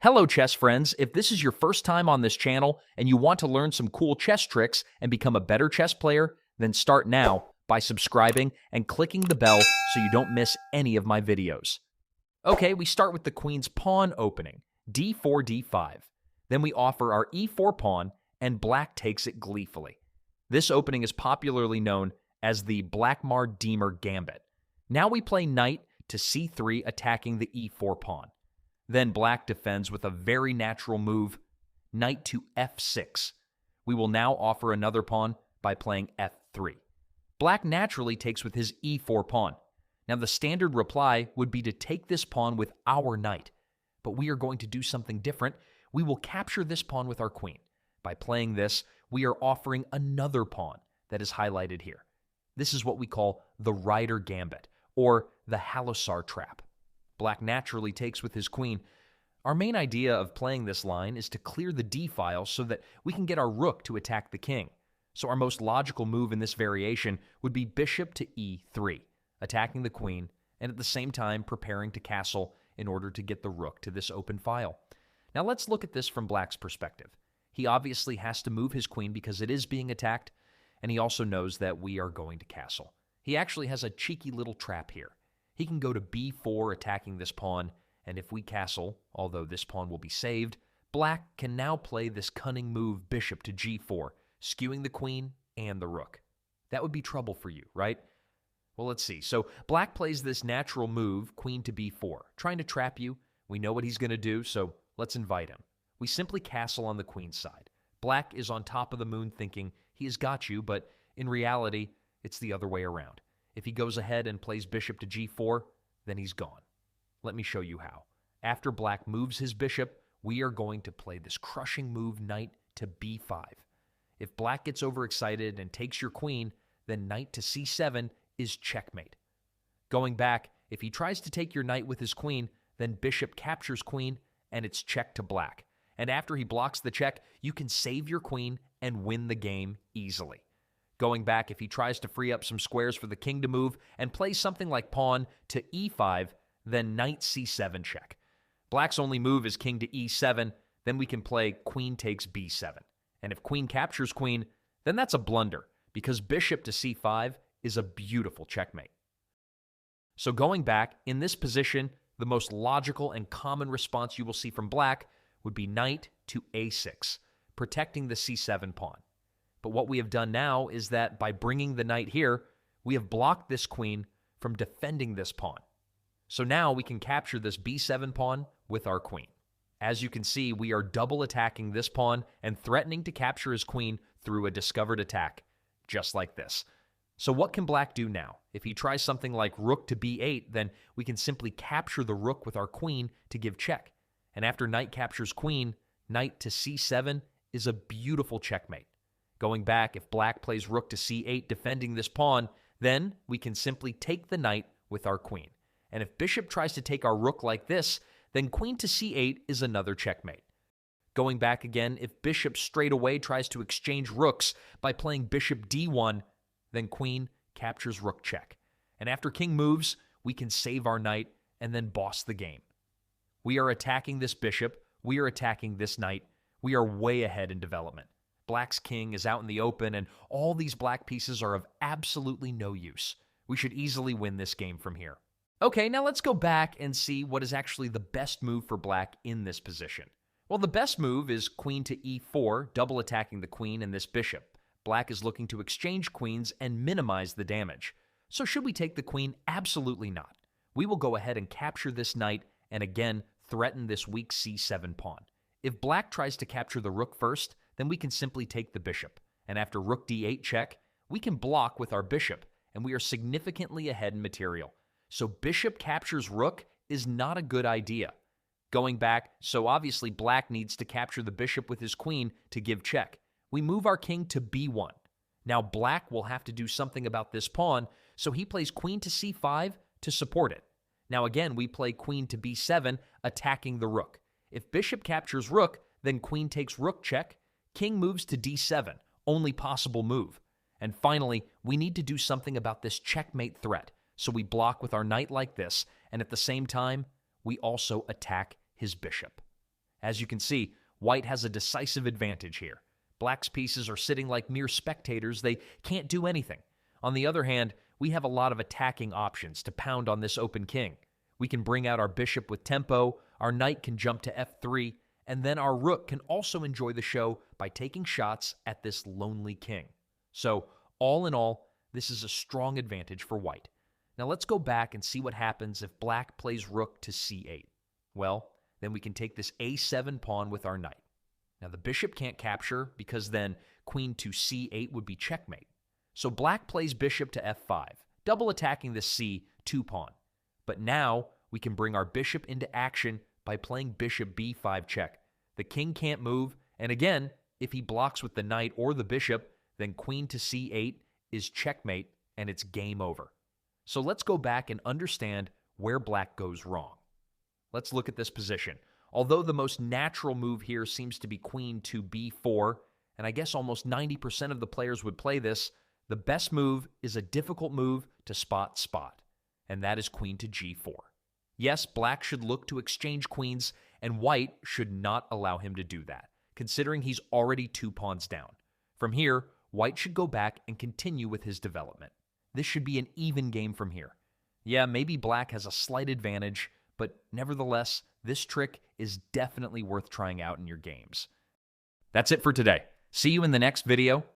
Hello, chess friends. If this is your first time on this channel and you want to learn some cool chess tricks and become a better chess player, then start now by subscribing and clicking the bell so you don't miss any of my videos. Okay, we start with the queen's pawn opening, d4, d5. Then we offer our e4 pawn, and black takes it gleefully. This opening is popularly known as the Blackmar-Deemer gambit. Now we play knight to c3, attacking the e4 pawn. Then black defends with a very natural move, knight to f6. We will now offer another pawn by playing f3. Black naturally takes with his e4 pawn. Now the standard reply would be to take this pawn with our knight, but we are going to do something different. We will capture this pawn with our queen. By playing this, we are offering another pawn that is highlighted here. This is what we call the rider gambit, or the Halossar trap. Black naturally takes with his queen. Our main idea of playing this line is to clear the d-file so that we can get our rook to attack the king. So our most logical move in this variation would be bishop to e3, attacking the queen, and at the same time preparing to castle in order to get the rook to this open file. Now let's look at this from black's perspective. He obviously has to move his queen because it is being attacked, and he also knows that we are going to castle. He actually has a cheeky little trap here. He can go to b4, attacking this pawn, and if we castle, although this pawn will be saved, black can now play this cunning move bishop to g4, skewing the queen and the rook. That would be trouble for you, right? Well, let's see. So black plays this natural move, queen to b4, trying to trap you. We know what he's going to do, so let's invite him. We simply castle on the queen's side. Black is on top of the moon thinking he has got you, but in reality, it's the other way around. If he goes ahead and plays bishop to g4, then he's gone. Let me show you how. After black moves his bishop, we are going to play this crushing move, knight to b5. If black gets overexcited and takes your queen, then knight to c7 is checkmate. Going back, if he tries to take your knight with his queen, then bishop captures queen, and it's check to black. And after he blocks the check, you can save your queen and win the game easily. Going back, if he tries to free up some squares for the king to move and play something like pawn to e5, then knight c7 check. Black's only move is king to e7, then we can play queen takes b7. And if queen captures queen, then that's a blunder, because bishop to c5 is a beautiful checkmate. So going back, in this position, the most logical and common response you will see from black would be knight to a6, protecting the c7 pawn. But what we have done now is that by bringing the knight here, we have blocked this queen from defending this pawn. So now we can capture this b7 pawn with our queen. As you can see, we are double attacking this pawn and threatening to capture his queen through a discovered attack, just like this. So what can black do now? If he tries something like rook to b8, then we can simply capture the rook with our queen to give check. And after knight captures queen, knight to c7 is a beautiful checkmate. Going back, if black plays rook to c8 defending this pawn, then we can simply take the knight with our queen. And if bishop tries to take our rook like this, then queen to c8 is another checkmate. Going back again, if bishop straight away tries to exchange rooks by playing bishop d1, then queen captures rook check. And after king moves, we can save our knight and then boss the game. We are attacking this bishop, we are attacking this knight, we are way ahead in development. Black's king is out in the open, and all these black pieces are of absolutely no use. We should easily win this game from here. Okay, now let's go back and see what is actually the best move for black in this position. Well, the best move is queen to e4, double attacking the queen and this bishop. Black is looking to exchange queens and minimize the damage. So should we take the queen? Absolutely not. We will go ahead and capture this knight and again threaten this weak c7 pawn. If black tries to capture the rook first, then we can simply take the bishop. And after rook d8 check, we can block with our bishop, and we are significantly ahead in material. So bishop captures rook is not a good idea. Going back, so obviously black needs to capture the bishop with his queen to give check. We move our king to b1. Now black will have to do something about this pawn, so he plays queen to c5 to support it. Now again, we play queen to b7, attacking the rook. If bishop captures rook, then queen takes rook check, king moves to d7, only possible move. And finally, we need to do something about this checkmate threat, so we block with our knight like this, and at the same time, we also attack his bishop. As you can see, white has a decisive advantage here. Black's pieces are sitting like mere spectators. They can't do anything. On the other hand, we have a lot of attacking options to pound on this open king. We can bring out our bishop with tempo, our knight can jump to f3, and then our rook can also enjoy the show by taking shots at this lonely king. So, all in all, this is a strong advantage for white. Now let's go back and see what happens if black plays rook to c8. Well, then we can take this a7 pawn with our knight. Now the bishop can't capture because then queen to c8 would be checkmate. So black plays bishop to f5, double attacking this c2 pawn. But now we can bring our bishop into action by playing bishop b5 check. The king can't move, and again, if he blocks with the knight or the bishop, then queen to c8 is checkmate and it's game over. So let's go back and understand where black goes wrong. Let's look at this position. Although the most natural move here seems to be queen to b4, and I guess almost 90% of the players would play this, the best move is a difficult move to spot, and that is queen to g4. Yes, black should look to exchange queens, and white should not allow him to do that, considering he's already 2 pawns down. From here, white should go back and continue with his development. This should be an even game from here. Yeah, maybe black has a slight advantage, but nevertheless, this trick is definitely worth trying out in your games. That's it for today. See you in the next video.